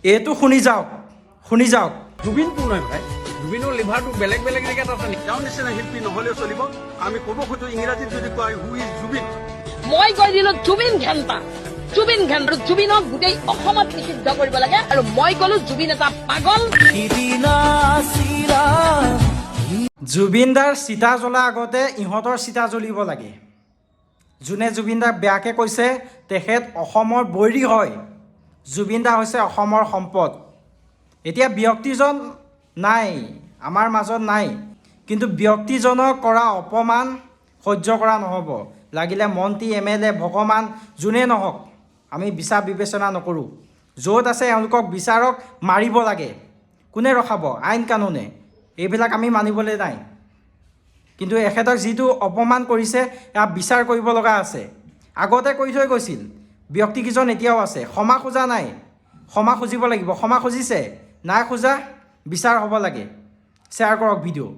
এইটো শুনি যাওক জুবিন কোন হয় ভাই জুবিনৰ লিভাৰটো বেলেগ বেলেগ জেগাত আছে নেকি তেওঁৰ নিচিনা শিল্পী নহ'লেও চলিব আমি ক'ব খোজো ইংৰাজীত যদি কয় হু ইজ জুবিন মই কৈ দিলো জুবিন ঘেণ্টা জুবিনক গোটেই অসমত নিষিদ্ধ কৰিব লাগে আৰু মই ক'লো জুবিন এটা পাগল জুবিন দাৰ চিতা জ্বলা আগতে ইহঁতৰ চিতা জ্বলিব লাগে যোনে জুবিন দাক বেয়াকৈ কৈছে তেখেত অসমৰ বৈৰী হয় জুবিন দা হৈছে অসমৰ সম্পদ এতিয়া ব্যক্তিজন নাই আমাৰ মাজত নাই কিন্তু ব্যক্তিজনক কৰা অপমান সহ্য কৰা নহ'ব লাগিলে মন্ত্ৰী MLA ভগৱান যোনে নহওক আমি বিচাৰ বিবেচনা নকৰোঁ য'ত আছে এওঁলোকক বিচাৰক মাৰিব লাগে কোনে ৰখাব আইন কানুনে এইবিলাক আমি মানিবলৈ নাই কিন্তু এখেতক যিটো অপমান কৰিছে এয়া বিচাৰ কৰিব লগা আছে আগতে কৰি থৈ গৈছিল ব্যক্তিকেইজন এতিয়াও আছে ক্ষমা খোজা নাই ক্ষমা খুজিব লাগিব ক্ষমা খুজিছে নাই খোজা বিচাৰ হ'ব লাগে শ্বেয়াৰ কৰক ভিডিঅ'